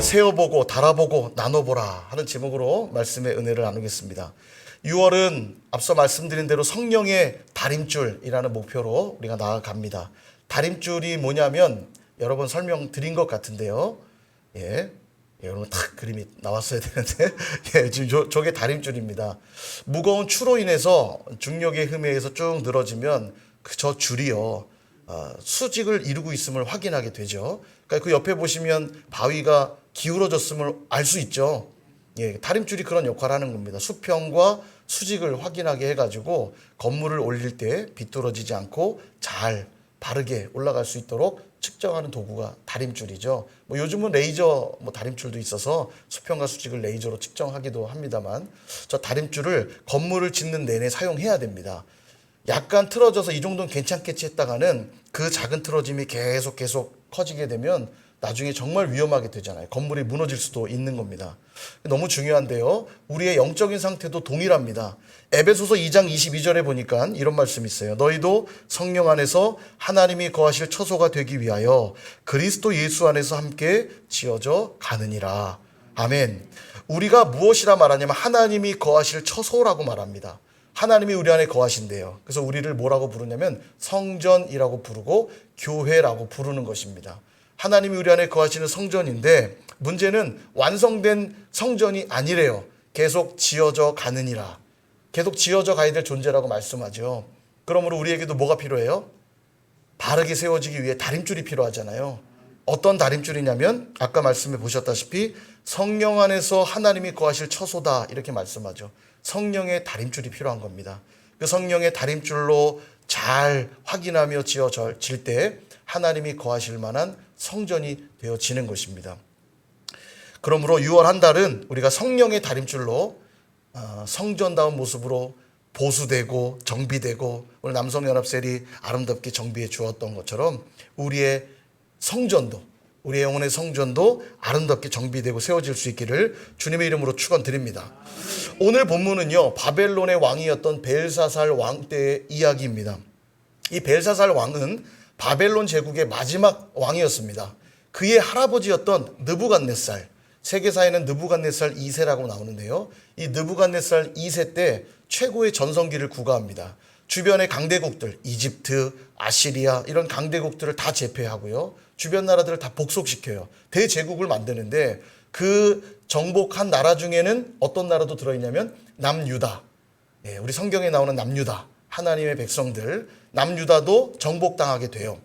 세어보고 달아보고 나눠보라 하는 제목으로 말씀의 은혜를 나누겠습니다. 6월은 앞서 말씀드린 대로 성령의 다림줄이라는 목표로 우리가 나아갑니다. 다림줄이 뭐냐면 여러 번 설명드린 것 같은데요. 여러분 탁 그림이 나왔어야 되는데 지금 저게 다림줄입니다. 무거운 추로 인해서 중력의 흠에 의해서 쭉 늘어지면 저 줄이요 수직을 이루고 있음을 확인하게 되죠. 그러니까 그 옆에 보시면 바위가 기울어졌음을 알 수 있죠. 다림줄이 그런 역할을 하는 겁니다. 수평과 수직을 확인하게 해가지고 건물을 올릴 때 비뚤어지지 않고 잘 바르게 올라갈 수 있도록 측정하는 도구가 다림줄이죠. 요즘은 레이저 다림줄도 있어서 수평과 수직을 레이저로 측정하기도 합니다만 저 다림줄을 건물을 짓는 내내 사용해야 됩니다. 약간 틀어져서 이 정도는 괜찮겠지 했다가는 그 작은 틀어짐이 계속 커지게 되면 나중에 정말 위험하게 되잖아요. 건물이 무너질 수도 있는 겁니다. 너무 중요한데요. 우리의 영적인 상태도 동일합니다. 에베소서 2장 22절에 보니까 이런 말씀이 있어요. 너희도 성령 안에서 하나님이 거하실 처소가 되기 위하여 그리스도 예수 안에서 함께 지어져 가느니라. 아멘. 우리가 무엇이라 말하냐면 하나님이 거하실 처소라고 말합니다. 하나님이 우리 안에 거하신대요. 그래서 우리를 뭐라고 부르냐면 성전이라고 부르고 교회라고 부르는 것입니다. 하나님이 우리 안에 거하시는 성전인데 문제는 완성된 성전이 아니래요. 계속 지어져 가느니라. 계속 지어져 가야 될 존재라고 말씀하죠. 그러므로 우리에게도 뭐가 필요해요? 바르게 세워지기 위해 다림줄이 필요하잖아요. 어떤 다림줄이냐면 아까 말씀해 보셨다시피 성령 안에서 하나님이 거하실 처소다 이렇게 말씀하죠. 성령의 다림줄이 필요한 겁니다. 그 성령의 다림줄로 잘 확인하며 지어질 때 하나님이 거하실 만한 성전이 되어지는 것입니다. 그러므로 6월 한 달은 우리가 성령의 다림줄로 성전다운 모습으로 보수되고 정비되고 오늘 남성연합셀이 아름답게 정비해 주었던 것처럼 우리의 성전도 우리의 영혼의 성전도 아름답게 정비되고 세워질 수 있기를 주님의 이름으로 축원드립니다. 오늘 본문은요 바벨론의 왕이었던 벨사살 왕 때의 이야기입니다. 이 벨사살 왕은 바벨론 제국의 마지막 왕이었습니다. 그의 할아버지였던 느부갓네살, 세계사에는 느부갓네살 2세라고 나오는데요. 이 느부갓네살 2세 때 최고의 전성기를 구가합니다. 주변의 강대국들, 이집트, 아시리아 이런 강대국들을 다 제패하고요. 주변 나라들을 다 복속시켜요. 대제국을 만드는데 그 정복한 나라 중에는 어떤 나라도 들어있냐면 남유다. 우리 성경에 나오는 남유다. 하나님의 백성들 남유다도 정복당하게 돼요.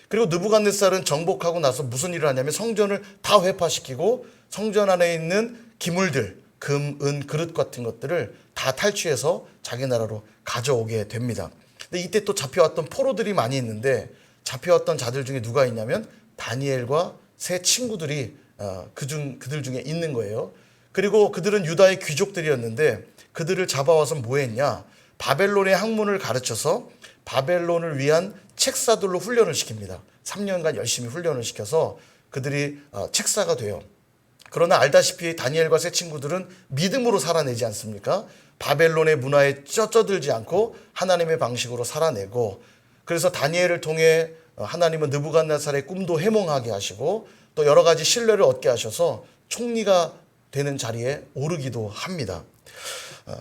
그리고 느부갓네살은 정복하고 나서 무슨 일을 하냐면 성전을 다 회파시키고 성전 안에 있는 기물들, 금, 은, 그릇 같은 것들을 다 탈취해서 자기 나라로 가져오게 됩니다. 근데 이때 또 잡혀왔던 포로들이 많이 있는데 잡혀왔던 자들 중에 누가 있냐면 다니엘과 세 친구들이 그들 중에 있는 거예요. 그리고 그들은 유다의 귀족들이었는데 그들을 잡아와서 뭐 했냐? 바벨론의 학문을 가르쳐서 바벨론을 위한 책사들로 훈련을 시킵니다. 3년간 열심히 훈련을 시켜서 그들이 책사가 돼요. 그러나 알다시피 다니엘과 세 친구들은 믿음으로 살아내지 않습니까? 바벨론의 문화에 쩌들지 않고 하나님의 방식으로 살아내고 그래서 다니엘을 통해 하나님은 느부갓네살의 꿈도 해몽하게 하시고 또 여러 가지 신뢰를 얻게 하셔서 총리가 되는 자리에 오르기도 합니다.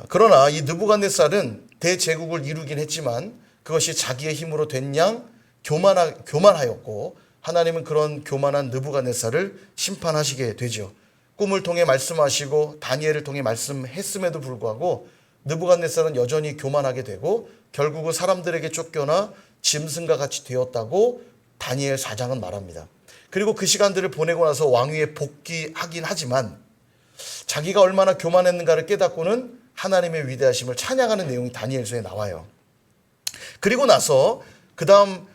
그러나 이 느부갓네살은 대제국을 이루긴 했지만 그것이 자기의 힘으로 된 양 교만하였고 하나님은 그런 교만한 느부갓네살을 심판하시게 되죠. 꿈을 통해 말씀하시고 다니엘을 통해 말씀했음에도 불구하고 느부갓네살은 여전히 교만하게 되고 결국은 사람들에게 쫓겨나 짐승과 같이 되었다고 다니엘 4장은 말합니다. 그리고 그 시간들을 보내고 나서 왕위에 복귀하긴 하지만 자기가 얼마나 교만했는가를 깨닫고는 하나님의 위대하심을 찬양하는 내용이 다니엘서에 나와요. 그리고 나서 그 다음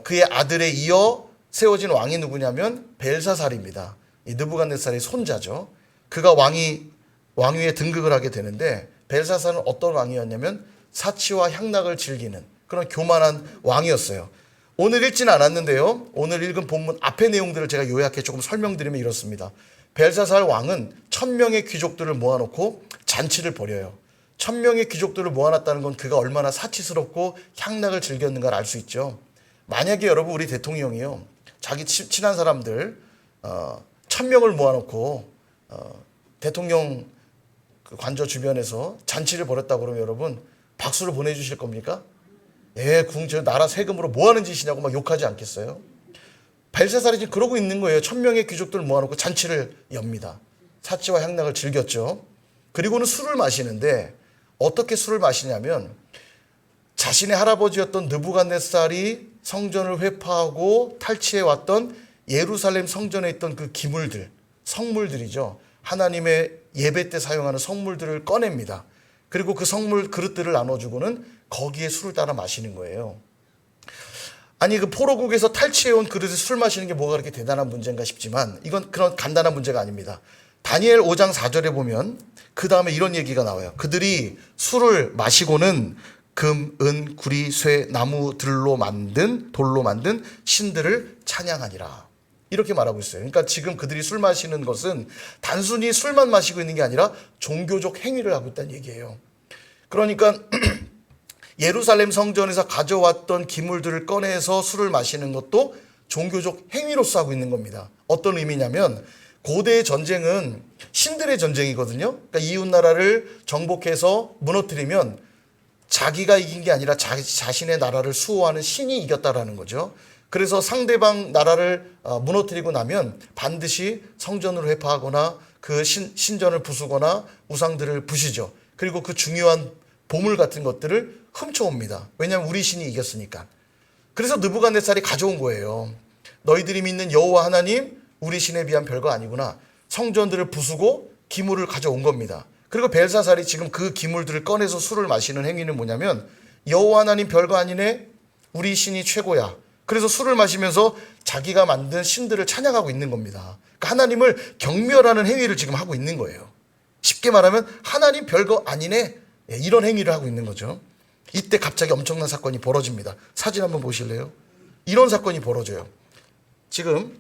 그의 아들에 이어 세워진 왕이 누구냐면 벨사살입니다. 이 느부갓네살의 손자죠. 그가 왕위에 등극을 하게 되는데 벨사살은 어떤 왕이었냐면 사치와 향락을 즐기는 그런 교만한 왕이었어요. 오늘 읽지는 않았는데요. 오늘 읽은 본문 앞의 내용들을 제가 요약해 조금 설명드리면 이렇습니다. 벨사살 왕은 1000명의 귀족들을 모아놓고 잔치를 벌여요. 1000명의 귀족들을 모아놨다는 건 그가 얼마나 사치스럽고 향락을 즐겼는가를 알 수 있죠. 만약에 여러분 우리 대통령이요 자기 친한 사람들 1000명을 모아놓고 대통령 그 관저 주변에서 잔치를 벌였다고 그러면 여러분 박수를 보내주실 겁니까? 예, 궁저 나라 세금으로 뭐 하는 짓이냐고 막 욕하지 않겠어요? 벨사살이 지금 그러고 있는 거예요. 1000명의 귀족들을 모아놓고 잔치를 엽니다. 사치와 향락을 즐겼죠. 그리고는 술을 마시는데 어떻게 술을 마시냐면 자신의 할아버지였던 느부갓네살이 성전을 회파하고 탈취해 왔던 예루살렘 성전에 있던 그 기물들, 성물들이죠. 하나님의 예배 때 사용하는 성물들을 꺼냅니다. 그리고 그 성물 그릇들을 나눠주고는 거기에 술을 따라 마시는 거예요. 아니 그 포로국에서 탈취해온 그릇에 술 마시는 게 뭐가 그렇게 대단한 문제인가 싶지만 이건 그런 간단한 문제가 아닙니다. 다니엘 5장 4절에 보면 그 다음에 이런 얘기가 나와요. 그들이 술을 마시고는 금, 은, 구리, 쇠, 나무, 돌로 만든 신들을 찬양하니라. 이렇게 말하고 있어요. 그러니까 지금 그들이 술 마시는 것은 단순히 술만 마시고 있는 게 아니라 종교적 행위를 하고 있다는 얘기예요. 그러니까 예루살렘 성전에서 가져왔던 기물들을 꺼내서 술을 마시는 것도 종교적 행위로서 하고 있는 겁니다. 어떤 의미냐면 고대의 전쟁은 신들의 전쟁이거든요. 그러니까 이웃 나라를 정복해서 무너뜨리면 자기가 이긴 게 아니라 자신의 나라를 수호하는 신이 이겼다라는 거죠. 그래서 상대방 나라를 무너뜨리고 나면 반드시 성전을 회파하거나 그 신전을 부수거나 우상들을 부시죠. 그리고 그 중요한 보물 같은 것들을 훔쳐옵니다. 왜냐하면 우리 신이 이겼으니까. 그래서 느부갓네살이 가져온 거예요. 너희들이 믿는 여호와 하나님 우리 신에 비한 별거 아니구나. 성전들을 부수고 기물을 가져온 겁니다. 그리고 벨사살이 지금 그 기물들을 꺼내서 술을 마시는 행위는 뭐냐면 여호와 하나님 별거 아니네. 우리 신이 최고야. 그래서 술을 마시면서 자기가 만든 신들을 찬양하고 있는 겁니다. 그러니까 하나님을 경멸하는 행위를 지금 하고 있는 거예요. 쉽게 말하면 하나님 별거 아니네. 이런 행위를 하고 있는 거죠. 이때 갑자기 엄청난 사건이 벌어집니다. 사진 한번 보실래요? 이런 사건이 벌어져요. 지금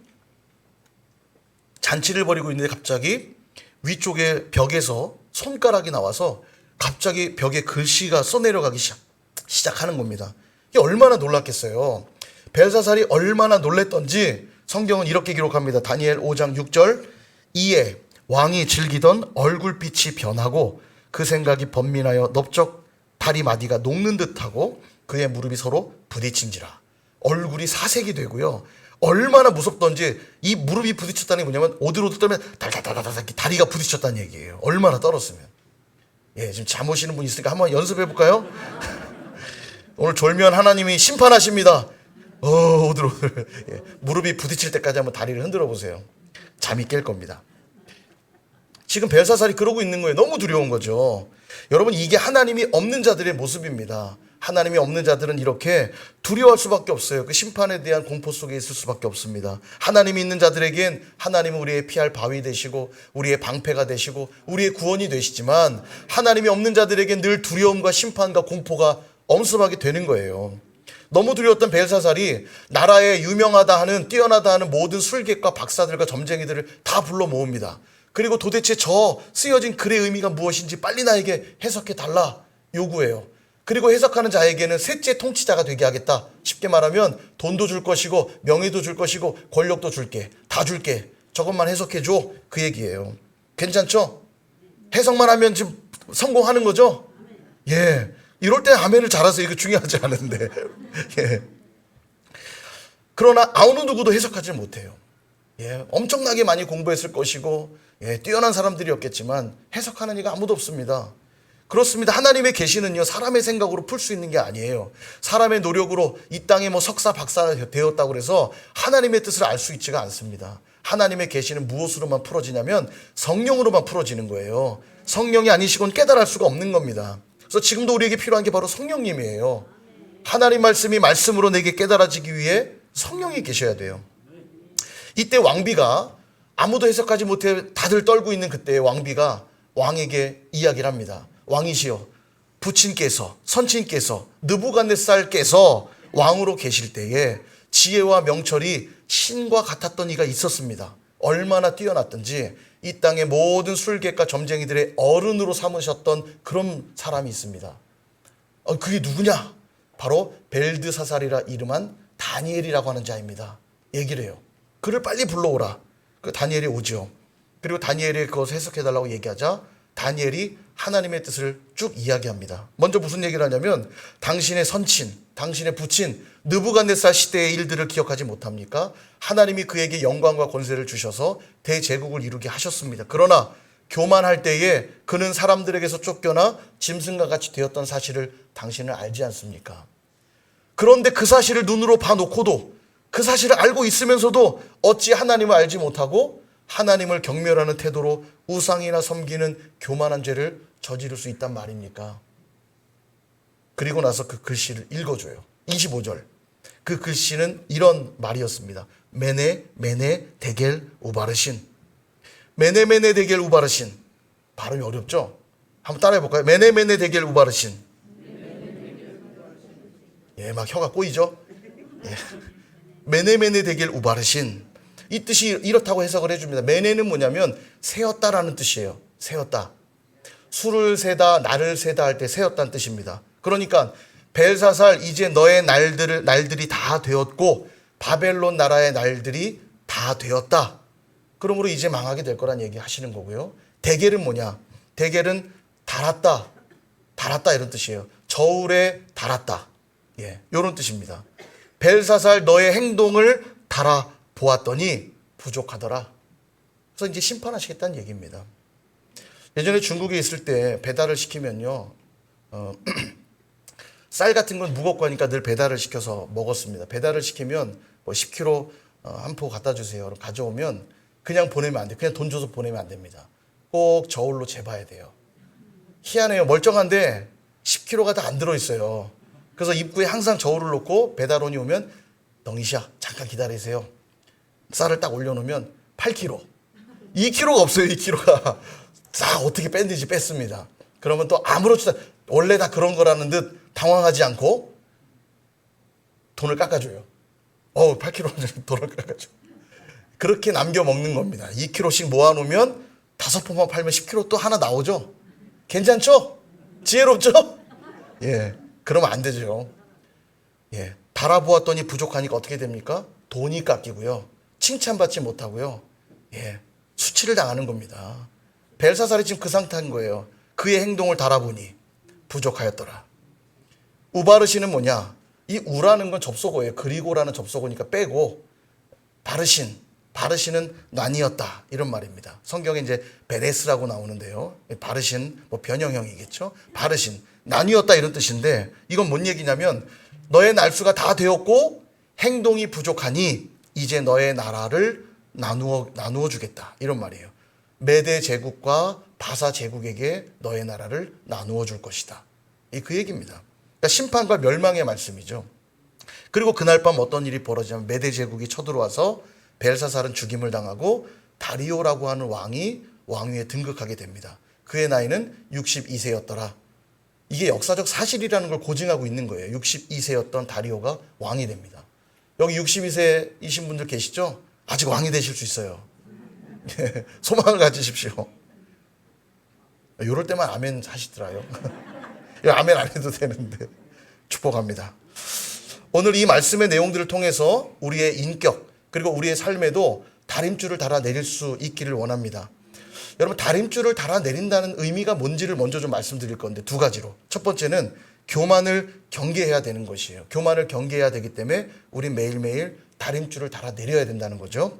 잔치를 벌이고 있는데 갑자기 위쪽에 벽에서 손가락이 나와서 갑자기 벽에 글씨가 써내려가기 시작하는 겁니다. 이게 얼마나 놀랐겠어요. 벨사살이 얼마나 놀랬던지 성경은 이렇게 기록합니다. 다니엘 5장 6절 이에 왕이 즐기던 얼굴빛이 변하고 그 생각이 번민하여 넓적 다리마디가 녹는 듯하고 그의 무릎이 서로 부딪힌지라. 얼굴이 사색이 되고요. 얼마나 무섭던지 이 무릎이 부딪혔다는 게 뭐냐면 오들오들 떨면 달달달달달 다리가 부딪혔다는 얘기예요. 얼마나 떨었으면. 예, 지금 잠 오시는 분 있으니까 한번 연습해 볼까요? 오늘 졸면 하나님이 심판하십니다. 오들오들. 예, 무릎이 부딪힐 때까지 한번 다리를 흔들어 보세요. 잠이 깰 겁니다. 지금 벨사살이 그러고 있는 거예요. 너무 두려운 거죠. 여러분 이게 하나님이 없는 자들의 모습입니다. 하나님이 없는 자들은 이렇게 두려워할 수밖에 없어요. 그 심판에 대한 공포 속에 있을 수밖에 없습니다. 하나님이 있는 자들에겐 하나님은 우리의 피할 바위 되시고 우리의 방패가 되시고 우리의 구원이 되시지만 하나님이 없는 자들에겐 늘 두려움과 심판과 공포가 엄습하게 되는 거예요. 너무 두려웠던 벨사살이 나라에 유명하다 하는 뛰어나다 하는 모든 술객과 박사들과 점쟁이들을 다 불러 모읍니다. 그리고 도대체 저 쓰여진 글의 의미가 무엇인지 빨리 나에게 해석해 달라 요구해요. 그리고 해석하는 자에게는 셋째 통치자가 되게 하겠다. 쉽게 말하면 돈도 줄 것이고 명예도 줄 것이고 권력도 줄게. 다 줄게. 저것만 해석해 줘. 그 얘기예요. 괜찮죠? 해석만 하면 지금 성공하는 거죠? 예. 이럴 때 아멘을 잘하세요. 이거 중요하지 않은데. 예. 그러나 아무 누구도 해석하지 못해요. 예. 엄청나게 많이 공부했을 것이고 예. 뛰어난 사람들이었겠지만 해석하는 이가 아무도 없습니다. 그렇습니다. 하나님의 계시는요 사람의 생각으로 풀 수 있는 게 아니에요. 사람의 노력으로 이 땅에 뭐 석사 박사가 되었다고 그래서 하나님의 뜻을 알 수 있지가 않습니다. 하나님의 계시는 무엇으로만 풀어지냐면 성령으로만 풀어지는 거예요. 성령이 아니시고는 깨달을 수가 없는 겁니다. 그래서 지금도 우리에게 필요한 게 바로 성령님이에요. 하나님 말씀이 말씀으로 내게 깨달아지기 위해 성령이 계셔야 돼요. 이때 왕비가 아무도 해석하지 못해 다들 떨고 있는 그때 왕비가 왕에게 이야기를 합니다. 왕이시여 부친께서 선친께서 느부갓네살께서 왕으로 계실 때에 지혜와 명철이 신과 같았던 이가 있었습니다. 얼마나 뛰어났던지 이 땅의 모든 술객과 점쟁이들의 어른으로 삼으셨던 그런 사람이 있습니다. 그게 누구냐? 바로 벨드사살이라 이름한 다니엘이라고 하는 자입니다. 얘기를 해요. 그를 빨리 불러오라. 그 다니엘이 오죠. 그리고 다니엘이 그것을 해석해달라고 얘기하자 다니엘이 하나님의 뜻을 쭉 이야기합니다. 먼저 무슨 얘기를 하냐면 당신의 선친, 당신의 부친 느부갓네살 시대의 일들을 기억하지 못합니까? 하나님이 그에게 영광과 권세를 주셔서 대제국을 이루게 하셨습니다. 그러나 교만할 때에 그는 사람들에게서 쫓겨나 짐승과 같이 되었던 사실을 당신은 알지 않습니까? 그런데 그 사실을 눈으로 봐놓고도 그 사실을 알고 있으면서도 어찌 하나님을 알지 못하고 하나님을 경멸하는 태도로 우상이나 섬기는 교만한 죄를 저지를 수 있단 말입니까? 그리고 나서 그 글씨를 읽어줘요. 25절. 그 글씨는 이런 말이었습니다. 메네 메네 데겔 우바르신. 메네 메네 데겔 우바르신. 발음이 어렵죠? 한번 따라해 볼까요? 메네 메네 데겔 우바르신. 예, 막 혀가 꼬이죠? 예. 메네 메네 데겔 우바르신. 이 뜻이 이렇다고 해석을 해줍니다. 메네는 뭐냐면 세었다라는 뜻이에요. 세었다. 수를 세다, 날을 세다 할 때 세었다는 뜻입니다. 그러니까 벨사살 이제 너의 날들이 다 되었고 바벨론 나라의 날들이 다 되었다. 그러므로 이제 망하게 될 거란 얘기 하시는 거고요. 데겔은 뭐냐? 데겔은 달았다. 달았다 이런 뜻이에요. 저울에 달았다. 예, 이런 뜻입니다. 벨사살 너의 행동을 달아 보았더니 부족하더라. 그래서 이제 심판하시겠다는 얘기입니다. 예전에 중국에 있을 때 배달을 시키면요. 쌀 같은 건 무겁고 하니까 늘 배달을 시켜서 먹었습니다. 배달을 시키면 뭐 10kg 한 포 갖다 주세요. 그럼 가져오면 그냥 보내면 안 돼요. 그냥 돈 줘서 보내면 안 됩니다. 꼭 저울로 재봐야 돼요. 희한해요. 멀쩡한데 10kg가 다 안 들어있어요. 그래서 입구에 항상 저울을 놓고 배달원이 오면 덩이시야 잠깐 기다리세요. 쌀을 딱 올려놓으면 8kg. 2kg가 없어요. 2kg가. 자, 어떻게 뺐는지 뺐습니다. 그러면 또 아무렇지도 원래 다 그런 거라는 듯 당황하지 않고 돈을 깎아줘요. 8kg 돈을 깎아줘. 그렇게 남겨 먹는 겁니다. 2kg씩 모아놓으면 5포만 팔면 10kg 또 하나 나오죠. 괜찮죠? 지혜롭죠? 예, 그러면 안 되죠. 예, 달아보았더니 부족하니까 어떻게 됩니까? 돈이 깎이고요. 칭찬받지 못하고요. 예, 수치를 당하는 겁니다. 벨사살이 지금 그 상태인 거예요. 그의 행동을 달아보니 부족하였더라. 우바르신은 뭐냐? 이 우라는 건 접속어예요. 그리고라는 접속어니까 빼고 바르신은 난이었다 이런 말입니다. 성경에 이제 베레스라고 나오는데요. 바르신 뭐 변형형이겠죠. 바르신 난이었다 이런 뜻인데 이건 뭔 얘기냐면 너의 날수가 다 되었고 행동이 부족하니 이제 너의 나라를 나누어 주겠다 이런 말이에요. 메대 제국과 바사 제국에게 너의 나라를 나누어 줄 것이다. 이 그 얘기입니다. 그러니까 심판과 멸망의 말씀이죠. 그리고 그날 밤 어떤 일이 벌어지냐면 메대 제국이 쳐들어와서 벨사살은 죽임을 당하고 다리오라고 하는 왕이 왕위에 등극하게 됩니다. 그의 나이는 62세였더라. 이게 역사적 사실이라는 걸 고증하고 있는 거예요. 62세였던 다리오가 왕이 됩니다. 여기 62세이신 분들 계시죠? 아직 왕이 되실 수 있어요. 소망을 가지십시오. 이럴 때만 아멘 하시더라요. 아멘 안 해도 되는데 축복합니다. 오늘 이 말씀의 내용들을 통해서 우리의 인격 그리고 우리의 삶에도 다림줄을 달아내릴 수 있기를 원합니다. 여러분 다림줄을 달아내린다는 의미가 뭔지를 먼저 좀 말씀드릴 건데 두 가지로. 첫 번째는 교만을 경계해야 되는 것이에요. 교만을 경계해야 되기 때문에 우리 매일매일 다림줄을 달아내려야 된다는 거죠.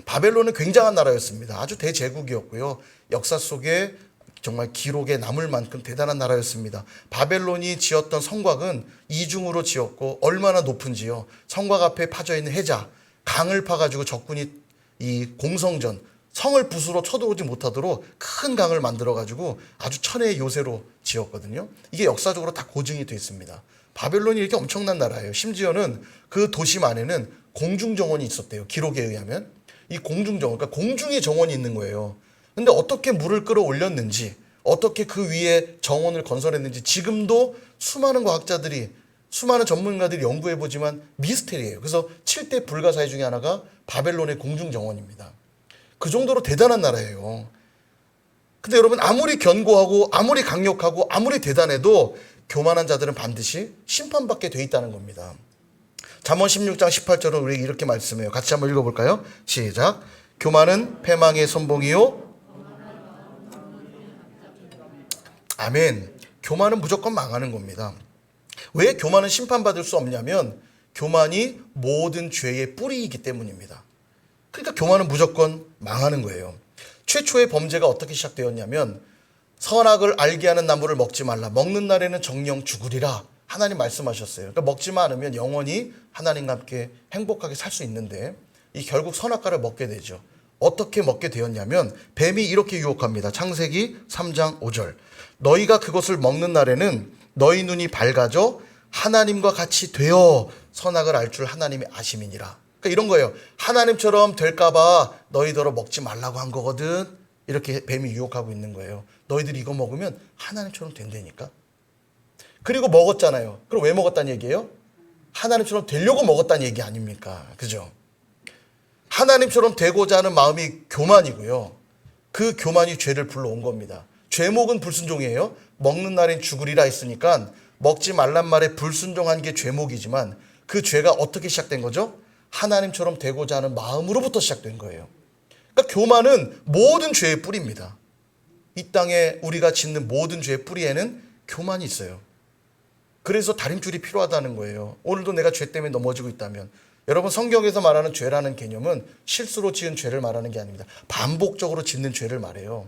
바벨론은 굉장한 나라였습니다. 아주 대제국이었고요. 역사 속에 정말 기록에 남을 만큼 대단한 나라였습니다. 바벨론이 지었던 성곽은 이중으로 지었고 얼마나 높은지요. 성곽 앞에 파져있는 해자, 강을 파가지고 적군이 이 공성전, 성을 붓으로 쳐들어오지 못하도록 큰 강을 만들어가지고 아주 천혜의 요새로 지었거든요. 이게 역사적으로 다 고증이 되어 있습니다. 바벨론이 이렇게 엄청난 나라예요. 심지어는 그 도심 안에는 공중정원이 있었대요. 기록에 의하면. 이 공중정원, 그러니까 공중에 정원이 있는 거예요. 근데 어떻게 물을 끌어올렸는지, 어떻게 그 위에 정원을 건설했는지 지금도 수많은 과학자들이, 수많은 전문가들이 연구해보지만 미스테리예요. 그래서 7대 불가사의 중에 하나가 바벨론의 공중정원입니다. 그 정도로 대단한 나라예요. 근데 여러분 아무리 견고하고 아무리 강력하고 아무리 대단해도 교만한 자들은 반드시 심판받게 돼 있다는 겁니다. 잠언 16장 18절은 우리에게 이렇게 말씀해요. 같이 한번 읽어볼까요? 시작. 교만은 패망의 선봉이요. 아멘. 교만은 무조건 망하는 겁니다. 왜 교만은 심판받을 수 없냐면 교만이 모든 죄의 뿌리이기 때문입니다. 그러니까 교만은 무조건 망하는 거예요. 최초의 범죄가 어떻게 시작되었냐면 선악을 알게 하는 나무를 먹지 말라. 먹는 날에는 정령 죽으리라. 하나님 말씀하셨어요. 그러니까 먹지만 않으면 영원히 하나님과 함께 행복하게 살 수 있는데 이 결국 선악과를 먹게 되죠. 어떻게 먹게 되었냐면 뱀이 이렇게 유혹합니다. 창세기 3장 5절. 너희가 그것을 먹는 날에는 너희 눈이 밝아져 하나님과 같이 되어 선악을 알 줄 하나님이 아심이니라. 그러니까 이런 거예요. 하나님처럼 될까봐 너희더러 먹지 말라고 한 거거든. 이렇게 뱀이 유혹하고 있는 거예요. 너희들이 이거 먹으면 하나님처럼 된다니까. 그리고 먹었잖아요. 그럼 왜 먹었다는 얘기예요? 하나님처럼 되려고 먹었다는 얘기 아닙니까? 그죠? 하나님처럼 되고자 하는 마음이 교만이고요. 그 교만이 죄를 불러온 겁니다. 죄목은 불순종이에요. 먹는 날엔 죽으리라 했으니까 먹지 말란 말에 불순종한 게 죄목이지만 그 죄가 어떻게 시작된 거죠? 하나님처럼 되고자 하는 마음으로부터 시작된 거예요. 그러니까 교만은 모든 죄의 뿌리입니다. 이 땅에 우리가 짓는 모든 죄의 뿌리에는 교만이 있어요. 그래서 다림줄이 필요하다는 거예요. 오늘도 내가 죄 때문에 넘어지고 있다면 여러분 성경에서 말하는 죄라는 개념은 실수로 지은 죄를 말하는 게 아닙니다. 반복적으로 짓는 죄를 말해요.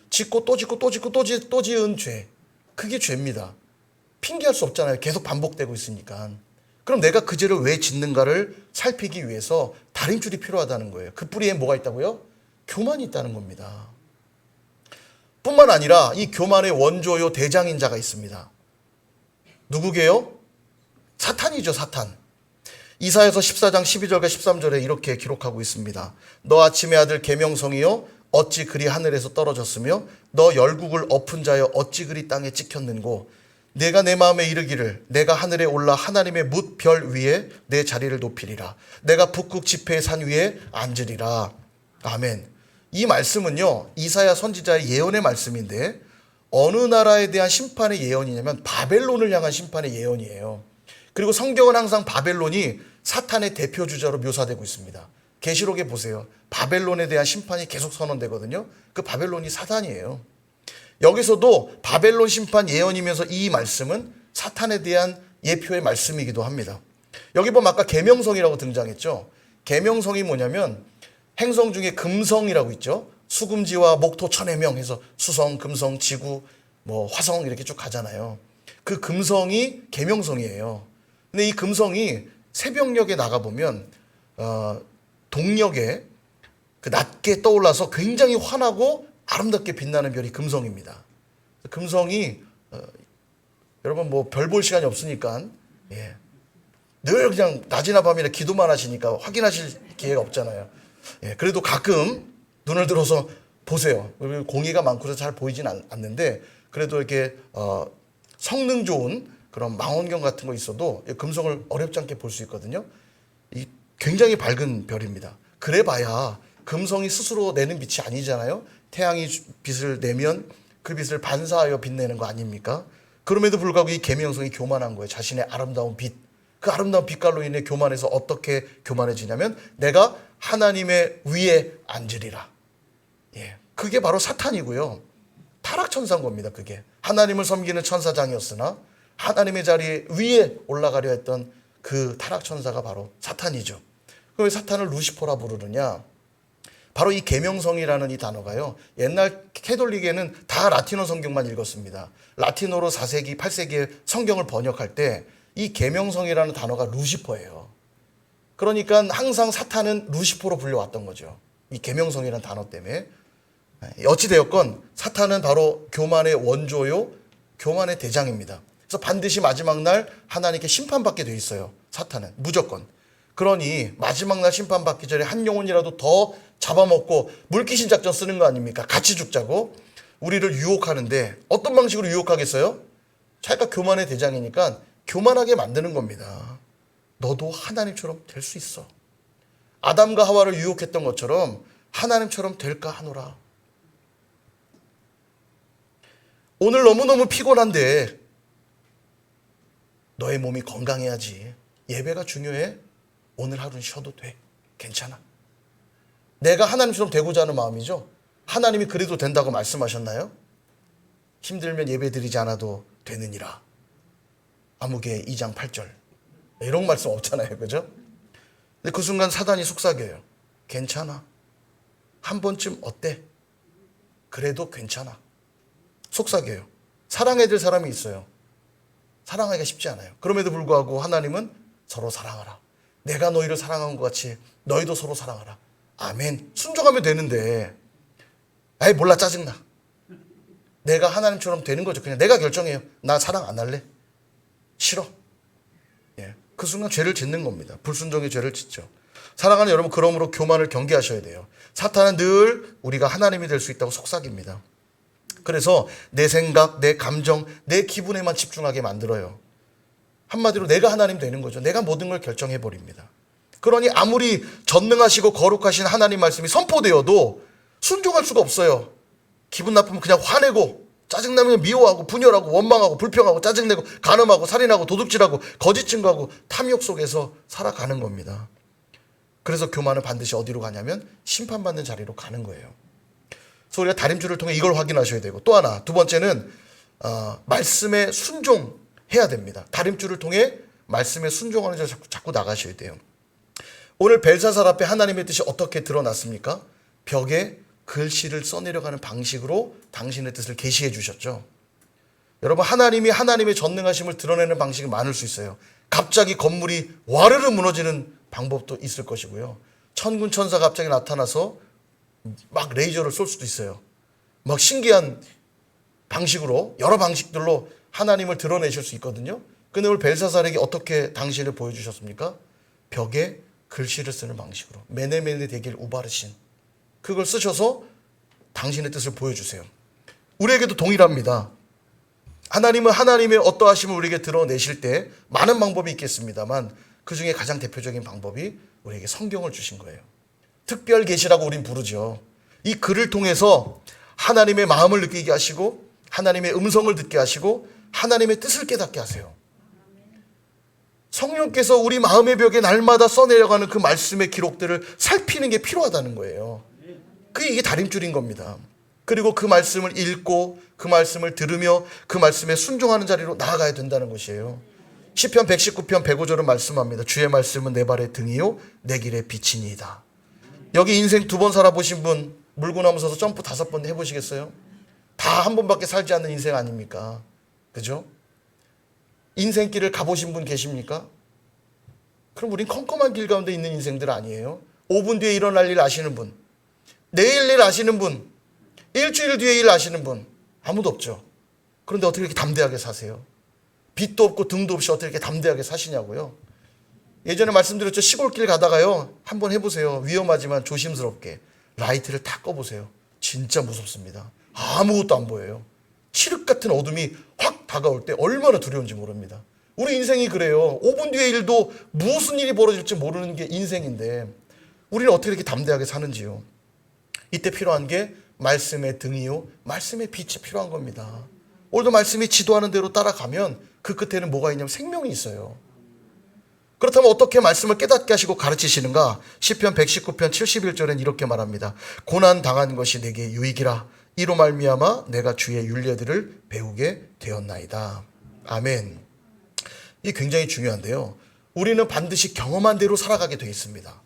짓고 또 짓고 또 짓고 또 지은 죄. 그게 죄입니다. 핑계할 수 없잖아요. 계속 반복되고 있으니까. 그럼 내가 그 죄를 왜 짓는가를 살피기 위해서 다림줄이 필요하다는 거예요. 그 뿌리에 뭐가 있다고요? 교만이 있다는 겁니다. 뿐만 아니라 이 교만의 원조요 대장인 자가 있습니다. 누구게요? 사탄이죠, 사탄. 이사야서 14장 12절과 13절에 이렇게 기록하고 있습니다. 너 아침의 아들 계명성이여 어찌 그리 하늘에서 떨어졌으며 너 열국을 엎은 자여 어찌 그리 땅에 찍혔는고 내가 내 마음에 이르기를 내가 하늘에 올라 하나님의 뭇별 위에 내 자리를 높이리라. 내가 북극 지폐의 산 위에 앉으리라. 아멘. 이 말씀은요 이사야 선지자의 예언의 말씀인데 어느 나라에 대한 심판의 예언이냐면 바벨론을 향한 심판의 예언이에요. 그리고 성경은 항상 바벨론이 사탄의 대표 주자로 묘사되고 있습니다. 계시록에 보세요. 바벨론에 대한 심판이 계속 선언되거든요. 그 바벨론이 사탄이에요. 여기서도 바벨론 심판 예언이면서 이 말씀은 사탄에 대한 예표의 말씀이기도 합니다. 여기 보면 아까 계명성이라고 등장했죠. 계명성이 뭐냐면 행성 중에 금성이라고 있죠. 수금지와 목토 천해명 해서 수성, 금성, 지구, 화성 이렇게 쭉 가잖아요. 그 금성이 계명성이에요. 근데 이 금성이 새벽녘에 나가보면 동력에 그 낮게 떠올라서 굉장히 환하고 아름답게 빛나는 별이 금성입니다. 금성이 여러분 별 볼 시간이 없으니까 늘 그냥 낮이나 밤이나 기도만 하시니까 확인하실 기회가 없잖아요. 그래도 가끔 눈을 들어서 보세요. 공기가 많고 잘 보이진 않는데 그래도 이렇게 성능 좋은 그런 망원경 같은 거 있어도 금성을 어렵지 않게 볼 수 있거든요. 이 굉장히 밝은 별입니다. 그래봐야 금성이 스스로 내는 빛이 아니잖아요. 태양이 빛을 내면 그 빛을 반사하여 빛내는 거 아닙니까? 그럼에도 불구하고 이 계명성이 교만한 거예요. 자신의 아름다운 빛. 그 아름다운 빛깔로 인해 교만해서 어떻게 교만해지냐면 내가 하나님의 위에 앉으리라. 그게 바로 사탄이고요. 타락천사인 겁니다. 그게 하나님을 섬기는 천사장이었으나 하나님의 자리 위에 올라가려 했던 그 타락천사가 바로 사탄이죠. 그럼 왜 사탄을 루시퍼라 부르느냐? 바로 이 계명성이라는 이 단어가요. 옛날 캐톨릭에는 다 라틴어 성경만 읽었습니다. 라틴어로 4세기, 8세기에 성경을 번역할 때 이 계명성이라는 단어가 루시퍼예요. 그러니까 항상 사탄은 루시퍼로 불려왔던 거죠. 이 계명성이라는 단어 때문에. 어찌되었건 사탄은 바로 교만의 원조요, 교만의 대장입니다. 그래서 반드시 마지막 날 하나님께 심판받게 돼 있어요. 사탄은 무조건. 그러니 마지막 날 심판받기 전에 한 영혼이라도 더 잡아먹고 물귀신 작전 쓰는 거 아닙니까? 같이 죽자고 우리를 유혹하는데 어떤 방식으로 유혹하겠어요? 자기가 교만의 대장이니까 교만하게 만드는 겁니다. 너도 하나님처럼 될 수 있어. 아담과 하와를 유혹했던 것처럼 하나님처럼 될까 하노라. 오늘 너무너무 피곤한데 너의 몸이 건강해야지. 예배가 중요해? 오늘 하루는 쉬어도 돼. 괜찮아. 내가 하나님처럼 되고자 하는 마음이죠. 하나님이 그래도 된다고 말씀하셨나요? 힘들면 예배 드리지 않아도 되느니라. 아무개 2장 8절. 이런 말씀 없잖아요. 그죠? 근데 그 순간 사단이 속삭여요. 괜찮아. 한 번쯤 어때? 그래도 괜찮아. 속삭여요. 사랑해야 될 사람이 있어요. 사랑하기가 쉽지 않아요. 그럼에도 불구하고 하나님은 서로 사랑하라. 내가 너희를 사랑한 것 같이 너희도 서로 사랑하라. 아멘. 순종하면 되는데, 아이 몰라 짜증나. 내가 하나님처럼 되는 거죠. 그냥 내가 결정해요. 나 사랑 안 할래. 싫어. 예. 그 순간 죄를 짓는 겁니다. 불순종의 죄를 짓죠. 사랑하는 여러분, 그러므로 교만을 경계하셔야 돼요. 사탄은 늘 우리가 하나님이 될 수 있다고 속삭입니다. 그래서 내 생각, 내 감정, 내 기분에만 집중하게 만들어요. 한마디로 내가 하나님 되는 거죠. 내가 모든 걸 결정해 버립니다. 그러니 아무리 전능하시고 거룩하신 하나님 말씀이 선포되어도 순종할 수가 없어요. 기분 나쁘면 그냥 화내고, 짜증나면 미워하고, 분열하고, 원망하고, 불평하고, 짜증내고, 간음하고, 살인하고, 도둑질하고, 거짓 증거하고, 탐욕 속에서 살아가는 겁니다. 그래서 교만은 반드시 어디로 가냐면 심판받는 자리로 가는 거예요. 그래서 우리가 다림줄을 통해 이걸 확인하셔야 되고, 또 하나, 두 번째는 말씀에 순종해야 됩니다. 다림줄을 통해 말씀에 순종하는 자 자꾸 나가셔야 돼요. 오늘 벨사살 앞에 하나님의 뜻이 어떻게 드러났습니까? 벽에 글씨를 써내려가는 방식으로 당신의 뜻을 계시해 주셨죠. 여러분, 하나님이 하나님의 전능하심을 드러내는 방식이 많을 수 있어요. 갑자기 건물이 와르르 무너지는 방법도 있을 것이고요. 천군 천사가 갑자기 나타나서 막 레이저를 쏠 수도 있어요. 막 신기한 방식으로, 여러 방식들로 하나님을 드러내실 수 있거든요. 근데 오늘 벨사살에게 어떻게 당신을 보여주셨습니까? 벽에 글씨를 쓰는 방식으로. 메네메네 데길 우바르신. 그걸 쓰셔서 당신의 뜻을 보여주세요. 우리에게도 동일합니다. 하나님은 하나님의 어떠하심을 우리에게 드러내실 때 많은 방법이 있겠습니다만, 그 중에 가장 대표적인 방법이 우리에게 성경을 주신 거예요. 특별 계시라고 우린 부르죠. 이 글을 통해서 하나님의 마음을 느끼게 하시고, 하나님의 음성을 듣게 하시고, 하나님의 뜻을 깨닫게 하세요. 성령께서 우리 마음의 벽에 날마다 써내려가는 그 말씀의 기록들을 살피는 게 필요하다는 거예요. 이게 다림줄인 겁니다. 그리고 그 말씀을 읽고, 그 말씀을 들으며, 그 말씀에 순종하는 자리로 나아가야 된다는 것이에요. 시편 119편 105절은 말씀합니다. 주의 말씀은 내 발의 등이요 내 길의 빛이니이다. 여기 인생 2번 살아보신 분, 물구나무 서서 점프 5번 해보시겠어요? 다 한 번밖에 살지 않는 인생 아닙니까? 그죠? 인생길을 가보신 분 계십니까? 그럼 우린 컴컴한 길 가운데 있는 인생들 아니에요? 5분 뒤에 일어날 일 아시는 분, 내일 일 아시는 분, 일주일 뒤에 일 아시는 분, 아무도 없죠. 그런데 어떻게 이렇게 담대하게 사세요? 빚도 없고 등도 없이 어떻게 이렇게 담대하게 사시냐고요? 예전에 말씀드렸죠. 시골길 가다가요, 한번 해보세요. 위험하지만 조심스럽게 라이트를 다 꺼보세요. 진짜 무섭습니다. 아무것도 안 보여요. 칠흑 같은 어둠이 확 다가올 때 얼마나 두려운지 모릅니다. 우리 인생이 그래요. 5분 뒤의 일도 무슨 일이 벌어질지 모르는 게 인생인데, 우리는 어떻게 이렇게 담대하게 사는지요? 이때 필요한 게 말씀의 등이요 말씀의 빛이 필요한 겁니다. 오늘도 말씀이 지도하는 대로 따라가면 그 끝에는 뭐가 있냐면 생명이 있어요. 그렇다면 어떻게 말씀을 깨닫게 하시고 가르치시는가? 시편 119편 71절엔 이렇게 말합니다. 고난 당한 것이 내게 유익이라. 이로 말미암아 내가 주의 율례들을 배우게 되었나이다. 아멘. 이게 굉장히 중요한데요. 우리는 반드시 경험한 대로 살아가게 되어 있습니다.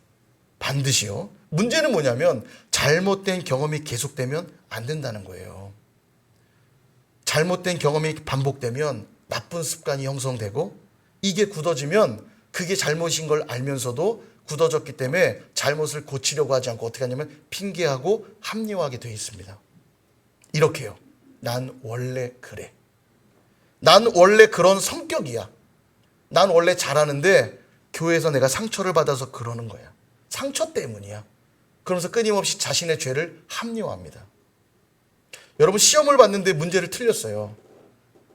반드시요. 문제는 뭐냐면 잘못된 경험이 계속되면 안 된다는 거예요. 잘못된 경험이 반복되면 나쁜 습관이 형성되고, 이게 굳어지면 그게 잘못인 걸 알면서도 굳어졌기 때문에 잘못을 고치려고 하지 않고 어떻게 하냐면 핑계하고 합리화하게 되어 있습니다. 이렇게요. 난 원래 그래. 난 원래 그런 성격이야. 난 원래 잘하는데 교회에서 내가 상처를 받아서 그러는 거야. 상처 때문이야. 그러면서 끊임없이 자신의 죄를 합리화합니다. 여러분, 시험을 봤는데 문제를 틀렸어요.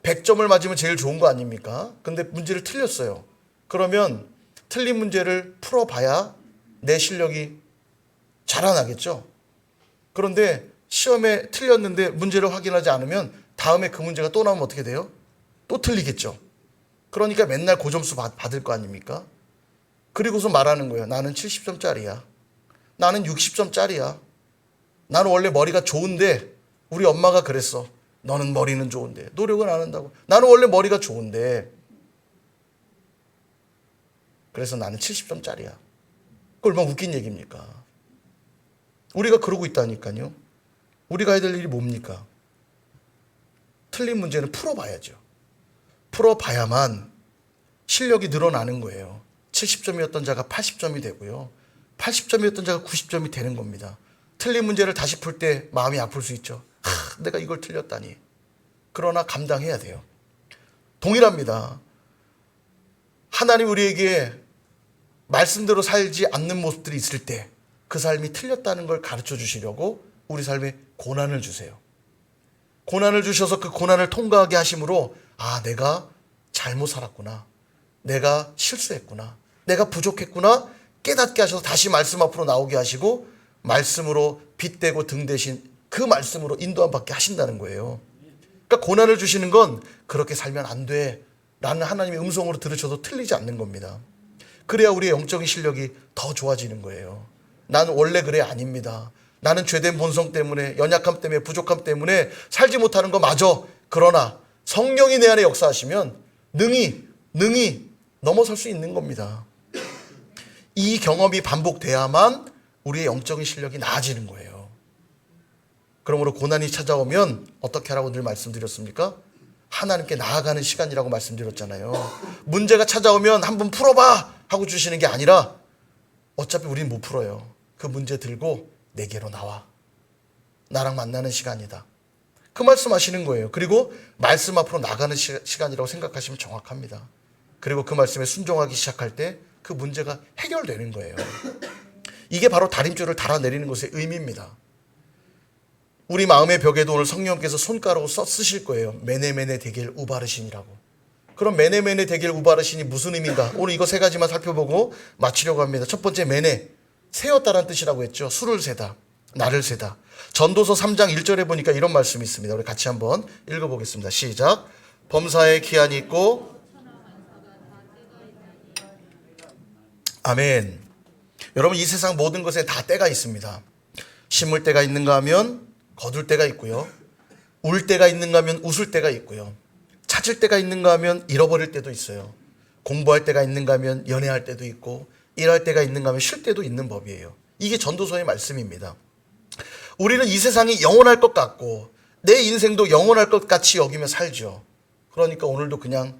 100점을 맞으면 제일 좋은 거 아닙니까? 근데 문제를 틀렸어요. 그러면 틀린 문제를 풀어봐야 내 실력이 자라나겠죠. 그런데 시험에 틀렸는데 문제를 확인하지 않으면 다음에 그 문제가 또 나오면 어떻게 돼요? 또 틀리겠죠. 그러니까 맨날 고점수 받을 거 아닙니까? 그리고서 말하는 거예요. 나는 70점짜리야. 나는 60점짜리야. 나는 원래 머리가 좋은데 우리 엄마가 그랬어. 너는 머리는 좋은데 노력은 안 한다고. 나는 원래 머리가 좋은데 그래서 나는 70점짜리야. 그 얼마나 웃긴 얘기입니까? 우리가 그러고 있다니까요. 우리가 해야 될 일이 뭡니까? 틀린 문제는 풀어봐야죠. 풀어봐야만 실력이 늘어나는 거예요. 70점이었던 자가 80점이 되고요. 80점이었던 자가 90점이 되는 겁니다. 틀린 문제를 다시 풀 때 마음이 아플 수 있죠. 내가 이걸 틀렸다니. 그러나 감당해야 돼요. 동일합니다. 하나님 우리에게 말씀대로 살지 않는 모습들이 있을 때 그 삶이 틀렸다는 걸 가르쳐 주시려고 우리 삶에 고난을 주세요. 고난을 주셔서 그 고난을 통과하게 하심으로 내가 잘못 살았구나. 내가 실수했구나. 내가 부족했구나. 깨닫게 하셔서 다시 말씀 앞으로 나오게 하시고 말씀으로 빗대고 등 대신 그 말씀으로 인도함 받게 하신다는 거예요. 그러니까 고난을 주시는 건 그렇게 살면 안 돼 라는 하나님의 음성으로 들으셔도 틀리지 않는 겁니다. 그래야 우리의 영적인 실력이 더 좋아지는 거예요. 나는 원래 그래 아닙니다. 나는 죄된 본성 때문에 연약함 때문에 부족함 때문에 살지 못하는 거 맞아. 그러나 성령이 내 안에 역사하시면 능히 넘어설 수 있는 겁니다. 이 경험이 반복돼야만 우리의 영적인 실력이 나아지는 거예요. 그러므로 고난이 찾아오면 어떻게 하라고 늘 말씀드렸습니까? 하나님께 나아가는 시간이라고 말씀드렸잖아요. 문제가 찾아오면 한번 풀어봐 하고 주시는 게 아니라 어차피 우리는 못 풀어요. 그 문제 들고 내게로 나와. 나랑 만나는 시간이다. 그 말씀하시는 거예요. 그리고 말씀 앞으로 나가는 시간이라고 생각하시면 정확합니다. 그리고 그 말씀에 순종하기 시작할 때 그 문제가 해결되는 거예요. 이게 바로 다림줄을 달아내리는 것의 의미입니다. 우리 마음의 벽에도 오늘 성령께서 손가락으로 쓰실 거예요. 메네메네 데겔 우바르신이라고. 그럼 메네메네 데겔 우바르신이 무슨 의미인가? 오늘 이거 세 가지만 살펴보고 마치려고 합니다. 첫 번째 메네, 세었다라는 뜻이라고 했죠. 수를 세다, 날을 세다. 전도서 3장 1절에 보니까 이런 말씀이 있습니다. 우리 같이 한번 읽어보겠습니다. 시작. 범사에 기한이 있고 아멘. 여러분 이 세상 모든 것에 다 때가 있습니다. 심을 때가 있는가 하면 거둘 때가 있고요. 울 때가 있는가 하면 웃을 때가 있고요. 찾을 때가 있는가 하면 잃어버릴 때도 있어요. 공부할 때가 있는가 하면 연애할 때도 있고 일할 때가 있는가 하면 쉴 때도 있는 법이에요. 이게 전도서의 말씀입니다. 우리는 이 세상이 영원할 것 같고 내 인생도 영원할 것 같이 여기며 살죠. 그러니까 오늘도 그냥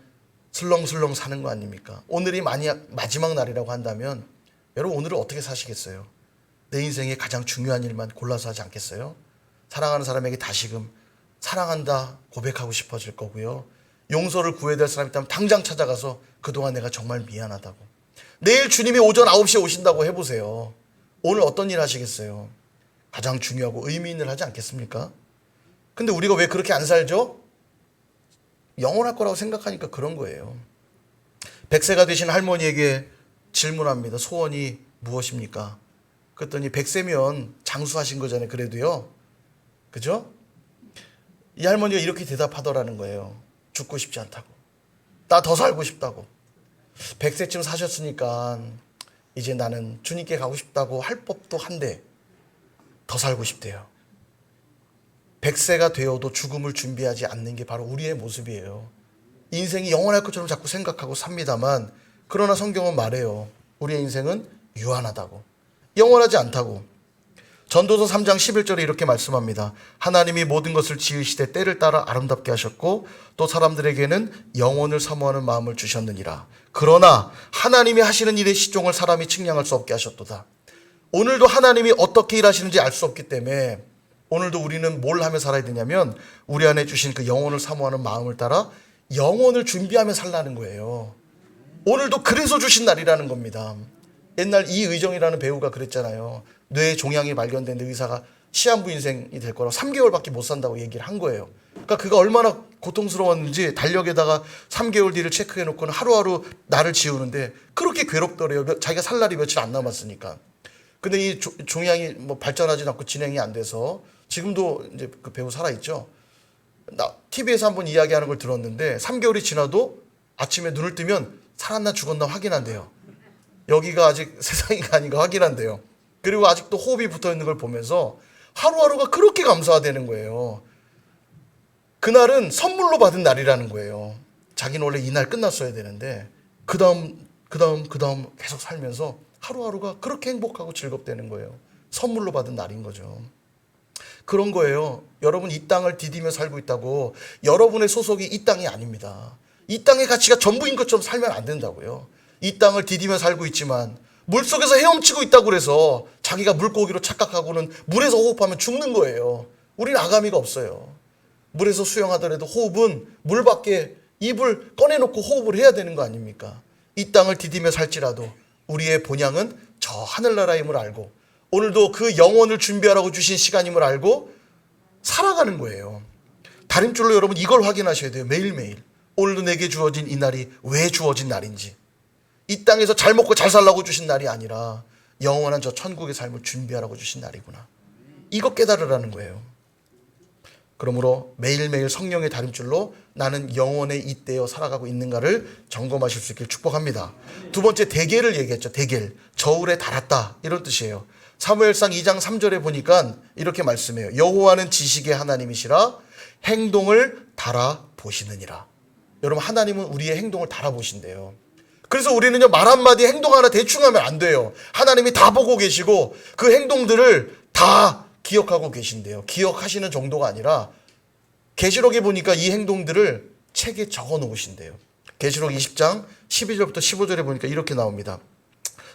슬렁슬렁 사는 거 아닙니까? 오늘이 마지막 날이라고 한다면 여러분 오늘을 어떻게 사시겠어요? 내 인생의 가장 중요한 일만 골라서 하지 않겠어요? 사랑하는 사람에게 다시금 사랑한다 고백하고 싶어질 거고요. 용서를 구해야 될 사람이 있다면 당장 찾아가서 그동안 내가 정말 미안하다고. 내일 주님이 오전 9시에 오신다고 해보세요. 오늘 어떤 일 하시겠어요? 가장 중요하고 의미 있는 일 하지 않겠습니까? 근데 우리가 왜 그렇게 안 살죠? 영원할 거라고 생각하니까 그런 거예요. 100세가 되신 할머니에게 질문합니다. 소원이 무엇입니까? 그랬더니 100세면 장수하신 거잖아요. 그래도요. 그죠? 이 할머니가 이렇게 대답하더라는 거예요. 죽고 싶지 않다고. 나 더 살고 싶다고. 100세쯤 사셨으니까 이제 나는 주님께 가고 싶다고 할 법도 한데 더 살고 싶대요. 100세가 되어도 죽음을 준비하지 않는 게 바로 우리의 모습이에요. 인생이 영원할 것처럼 자꾸 생각하고 삽니다만 그러나 성경은 말해요. 우리의 인생은 유한하다고. 영원하지 않다고. 전도서 3장 11절에 이렇게 말씀합니다. 하나님이 모든 것을 지으시되 때를 따라 아름답게 하셨고 또 사람들에게는 영혼을 사모하는 마음을 주셨느니라. 그러나 하나님이 하시는 일의 시종을 사람이 측량할 수 없게 하셨도다. 오늘도 하나님이 어떻게 일하시는지 알 수 없기 때문에 오늘도 우리는 뭘 하며 살아야 되냐면 우리 안에 주신 그 영혼을 사모하는 마음을 따라 영혼을 준비하며 살라는 거예요. 오늘도 그래서 주신 날이라는 겁니다. 옛날 이의정이라는 배우가 그랬잖아요. 뇌 종양이 발견된 의사가 시한부 인생이 될 거라고 3개월밖에 못 산다고 얘기를 한 거예요. 그러니까 그가 얼마나 고통스러웠는지 달력에다가 3개월 뒤를 체크해 놓고는 하루하루 날을 지우는데 그렇게 괴롭더래요. 자기가 살 날이 며칠 안 남았으니까. 근데 이 종양이 뭐 발전하지 않고 진행이 안 돼서 지금도 이제 그 배우 살아있죠. TV에서 한번 이야기하는 걸 들었는데 3개월이 지나도 아침에 눈을 뜨면 살았나 죽었나 확인한대요. 여기가 아직 세상이가 아닌가 확인한대요. 그리고 아직도 호흡이 붙어 있는 걸 보면서 하루하루가 그렇게 감사하다는 거예요. 그날은 선물로 받은 날이라는 거예요. 자기는 원래 이날 끝났어야 되는데 그 다음 계속 살면서 하루하루가 그렇게 행복하고 즐겁다는 거예요. 선물로 받은 날인 거죠. 그런 거예요. 여러분 이 땅을 디디며 살고 있다고 여러분의 소속이 이 땅이 아닙니다. 이 땅의 가치가 전부인 것처럼 살면 안 된다고요. 이 땅을 디디며 살고 있지만 물속에서 헤엄치고 있다고 그래서 자기가 물고기로 착각하고는 물에서 호흡하면 죽는 거예요. 우리는 아가미가 없어요. 물에서 수영하더라도 호흡은 물 밖에 입을 꺼내놓고 호흡을 해야 되는 거 아닙니까? 이 땅을 디디며 살지라도 우리의 본향은 저 하늘나라임을 알고 오늘도 그 영혼을 준비하라고 주신 시간임을 알고 살아가는 거예요. 다림줄로 여러분 이걸 확인하셔야 돼요. 매일매일. 오늘도 내게 주어진 이 날이 왜 주어진 날인지. 이 땅에서 잘 먹고 잘 살라고 주신 날이 아니라 영원한 저 천국의 삶을 준비하라고 주신 날이구나. 이거 깨달으라는 거예요. 그러므로 매일매일 성령의 다림줄로 나는 영원에 잇대어 살아가고 있는가를 점검하실 수 있길 축복합니다. 두 번째 대겔을 얘기했죠. 대겔. 저울에 달았다 이런 뜻이에요. 사무엘상 2장 3절에 보니까 이렇게 말씀해요. 여호와는 지식의 하나님이시라 행동을 달아보시느니라. 여러분 하나님은 우리의 행동을 달아보신대요. 그래서 우리는요 말 한마디 행동 하나 대충 하면 안 돼요. 하나님이 다 보고 계시고 그 행동들을 다 기억하고 계신대요. 기억하시는 정도가 아니라 계시록에 보니까 이 행동들을 책에 적어 놓으신대요. 계시록 20장 12절부터 15절에 보니까 이렇게 나옵니다.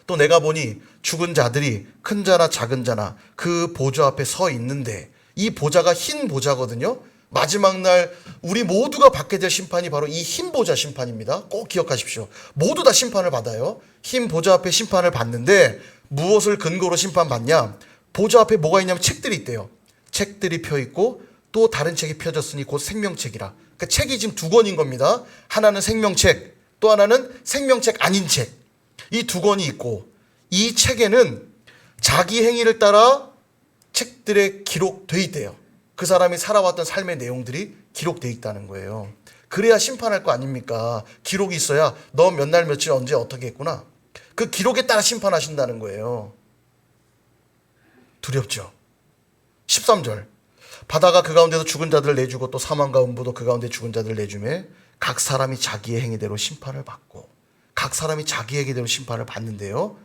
또 내가 보니 죽은 자들이 큰 자나 작은 자나 그 보좌 앞에 서 있는데 이 보좌가 흰 보좌거든요. 마지막 날 우리 모두가 받게 될 심판이 바로 이 흰 보좌 심판입니다. 꼭 기억하십시오. 모두 다 심판을 받아요. 흰 보좌 앞에 심판을 받는데 무엇을 근거로 심판받냐? 보좌 앞에 뭐가 있냐면 책들이 있대요. 책들이 펴 있고 또 다른 책이 펴졌으니 곧 생명책이라. 그러니까 책이 지금 두 권인 겁니다. 하나는 생명책, 또 하나는 생명책 아닌 책. 이 두 권이 있고 이 책에는 자기 행위를 따라 책들에 기록돼 있대요. 그 사람이 살아왔던 삶의 내용들이 기록돼 있다는 거예요. 그래야 심판할 거 아닙니까? 기록이 있어야 너 몇 날 며칠 언제 어떻게 했구나. 그 기록에 따라 심판하신다는 거예요. 두렵죠. 13절. 바다가 그 가운데서 죽은 자들을 내주고 또 사망과 음부도 그 가운데 죽은 자들을 내주매 각 사람이 자기의 행위대로 심판을 받고 각 사람이 자기 행위대로 심판을 받는데요.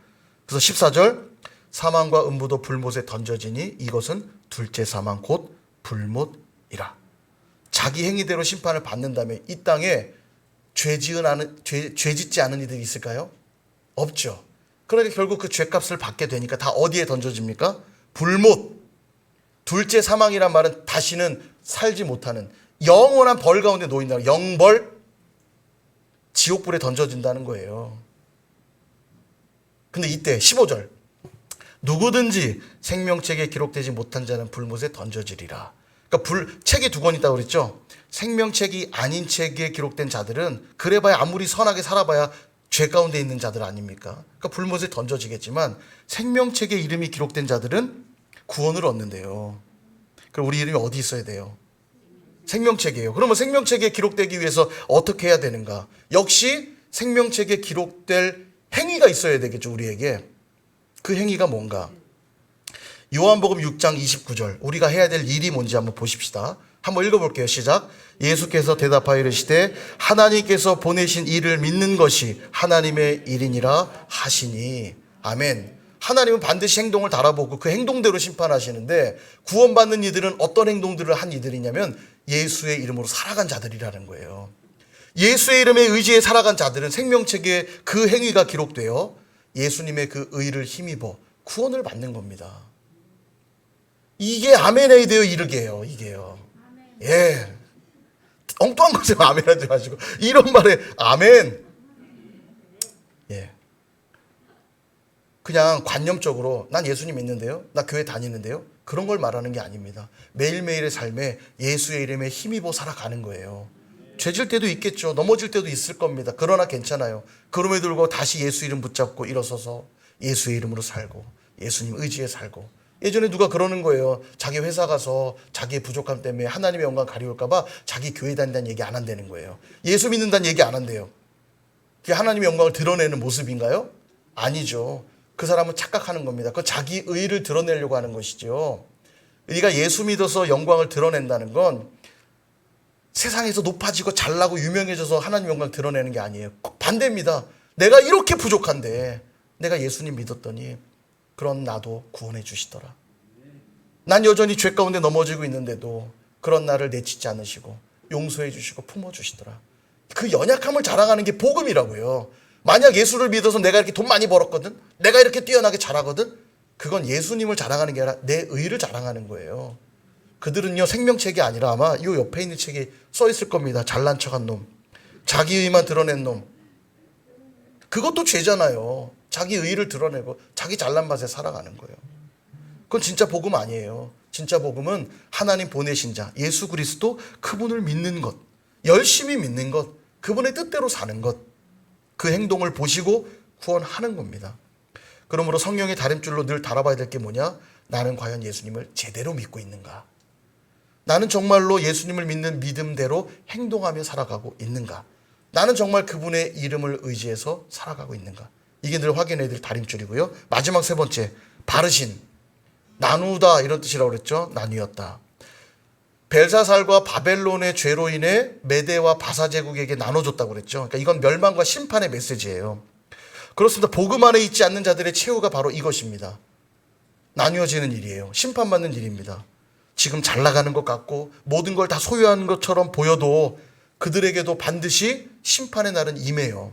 그래서 14절. 사망과 음부도 불못에 던져지니 이것은 둘째 사망 곧 불못이라. 자기 행위대로 심판을 받는다면 이 땅에 죄 짓지 않은 이들이 있을까요? 없죠. 그러니까 결국 그 죄값을 받게 되니까 다 어디에 던져집니까? 불못. 둘째 사망이란 말은 다시는 살지 못하는 영원한 벌 가운데 놓인다. 영벌, 지옥불에 던져진다는 거예요. 근데 이때 15절. 누구든지 생명책에 기록되지 못한 자는 불못에 던져지리라. 그러니까 책이 두 권 있다고 그랬죠. 생명책이 아닌 책에 기록된 자들은 그래봐야 아무리 선하게 살아봐야 죄 가운데 있는 자들 아닙니까? 그러니까 불못에 던져지겠지만 생명책에 이름이 기록된 자들은 구원을 얻는데요. 그럼 우리 이름이 어디 있어야 돼요? 생명책이에요. 그러면 생명책에 기록되기 위해서 어떻게 해야 되는가? 역시 생명책에 기록될 행위가 있어야 되겠죠, 우리에게. 그 행위가 뭔가? 요한복음 6장 29절. 우리가 해야 될 일이 뭔지 한번 보십시다. 한번 읽어볼게요. 시작. 예수께서 대답하여 이르시되 하나님께서 보내신 이를 믿는 것이 하나님의 일이니라 하시니. 아멘. 하나님은 반드시 행동을 달아보고 그 행동대로 심판하시는데 구원받는 이들은 어떤 행동들을 한 이들이냐면 예수의 이름으로 살아간 자들이라는 거예요. 예수의 이름에 의지해 살아간 자들은 생명책에 그 행위가 기록되어 예수님의 그 의를 힘입어 구원을 받는 겁니다. 이게 아멘에 되어 이르게 해요. 이게요. 예. 엉뚱한 것에 아멘하지 마시고 이런 말에 아멘. 예. 그냥 관념적으로 난 예수님 믿는데요. 나 교회 다니는데요. 그런 걸 말하는 게 아닙니다. 매일매일의 삶에 예수의 이름에 힘입어 살아가는 거예요. 죄질 때도 있겠죠. 넘어질 때도 있을 겁니다. 그러나 괜찮아요. 그럼에도 불구하고 다시 예수 이름 붙잡고 일어서서 예수의 이름으로 살고 예수님 의지에 살고. 예전에 누가 그러는 거예요. 자기 회사 가서 자기의 부족함 때문에 하나님의 영광 가리울까 봐 자기 교회 다닌다는 얘기 안 한다는 거예요. 예수 믿는다는 얘기 안 한대요. 그게 하나님의 영광을 드러내는 모습인가요? 아니죠. 그 사람은 착각하는 겁니다. 그 자기 의의를 드러내려고 하는 것이죠. 우리가 예수 믿어서 영광을 드러낸다는 건 세상에서 높아지고 잘나고 유명해져서 하나님 영광을 드러내는 게 아니에요. 꼭 반대입니다. 내가 이렇게 부족한데 내가 예수님 믿었더니 그런 나도 구원해 주시더라. 난 여전히 죄 가운데 넘어지고 있는데도 그런 나를 내치지 않으시고 용서해 주시고 품어 주시더라. 그 연약함을 자랑하는 게 복음이라고요. 만약 예수를 믿어서 내가 이렇게 돈 많이 벌었거든, 내가 이렇게 뛰어나게 잘하거든, 그건 예수님을 자랑하는 게 아니라 내 의를 자랑하는 거예요. 그들은요, 생명책이 아니라 아마 이 옆에 있는 책에 써 있을 겁니다. 잘난 척한 놈, 자기 의만 드러낸 놈. 그것도 죄잖아요. 자기 의를 드러내고 자기 잘난 맛에 살아가는 거예요. 그건 진짜 복음 아니에요. 진짜 복음은 하나님 보내신 자 예수 그리스도, 그분을 믿는 것, 열심히 믿는 것, 그분의 뜻대로 사는 것, 그 행동을 보시고 구원하는 겁니다. 그러므로 성령의 다림줄로 늘 달아봐야 될 게 뭐냐? 나는 과연 예수님을 제대로 믿고 있는가? 나는 정말로 예수님을 믿는 믿음대로 행동하며 살아가고 있는가? 나는 정말 그분의 이름을 의지해서 살아가고 있는가? 이게 늘 확인해야 될 다림줄이고요. 마지막 세 번째, 바르신, 나누다 이런 뜻이라고 그랬죠. 나뉘었다. 벨사살과 바벨론의 죄로 인해 메대와 바사 제국에게 나눠줬다고 그랬죠. 그러니까 이건 멸망과 심판의 메시지예요. 그렇습니다. 복음 안에 있지 않는 자들의 최후가 바로 이것입니다. 나뉘어지는 일이에요. 심판받는 일입니다. 지금 잘 나가는 것 같고 모든 걸 다 소유하는 것처럼 보여도 그들에게도 반드시 심판의 날은 임해요.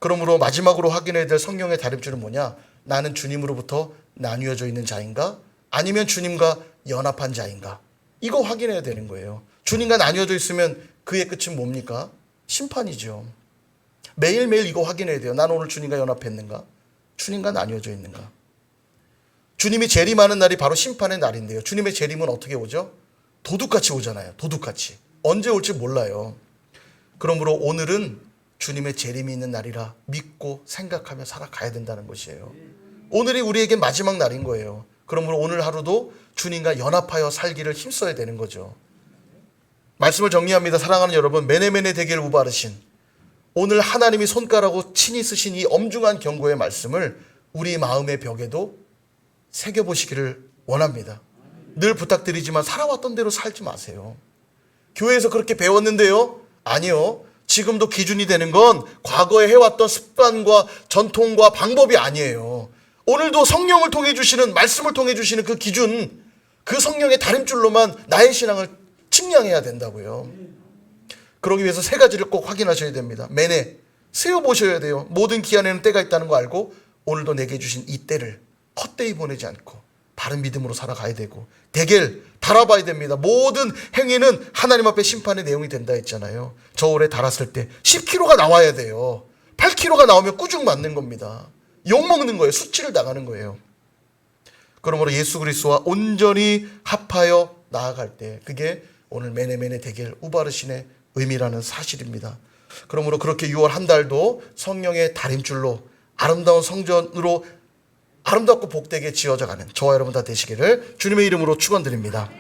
그러므로 마지막으로 확인해야 될 성령의 다림줄은 뭐냐? 나는 주님으로부터 나뉘어져 있는 자인가? 아니면 주님과 연합한 자인가? 이거 확인해야 되는 거예요. 주님과 나뉘어져 있으면 그의 끝은 뭡니까? 심판이죠. 매일매일 이거 확인해야 돼요. 난 오늘 주님과 연합했는가? 주님과 나뉘어져 있는가? 주님이 재림하는 날이 바로 심판의 날인데요. 주님의 재림은 어떻게 오죠? 도둑같이 오잖아요. 도둑같이. 언제 올지 몰라요. 그러므로 오늘은 주님의 재림이 있는 날이라 믿고 생각하며 살아가야 된다는 것이에요. 오늘이 우리에게 마지막 날인 거예요. 그러므로 오늘 하루도 주님과 연합하여 살기를 힘써야 되는 거죠. 말씀을 정리합니다. 사랑하는 여러분, 메네메네 데겔 우바르신, 오늘 하나님이 손가락으로 친히 쓰신 이 엄중한 경고의 말씀을 우리 마음의 벽에도 새겨보시기를 원합니다. 늘 부탁드리지만 살아왔던 대로 살지 마세요. 교회에서 그렇게 배웠는데요? 아니요. 지금도 기준이 되는 건 과거에 해왔던 습관과 전통과 방법이 아니에요. 오늘도 성령을 통해 주시는, 말씀을 통해 주시는 그 기준, 그 성령의 다림줄로만 나의 신앙을 측량해야 된다고요. 그러기 위해서 세 가지를 꼭 확인하셔야 됩니다. 매네, 세어보셔야 돼요. 모든 기한에는 때가 있다는 거 알고 오늘도 내게 주신 이 때를 헛되이 보내지 않고 바른 믿음으로 살아가야 되고, 데겔, 달아봐야 됩니다. 모든 행위는 하나님 앞에 심판의 내용이 된다 했잖아요. 저울에 달았을 때 10kg가 나와야 돼요. 8kg가 나오면 꾸중 맞는 겁니다. 욕먹는 거예요. 수치를 당하는 거예요. 그러므로 예수 그리스도와 온전히 합하여 나아갈 때, 그게 오늘 메네메네 데겔 우바르신의 의미라는 사실입니다. 그러므로 그렇게 6월 한 달도 성령의 다림줄로 아름다운 성전으로 아름답고 복되게 지어져 가는 저와 여러분 다 되시기를 주님의 이름으로 축원드립니다.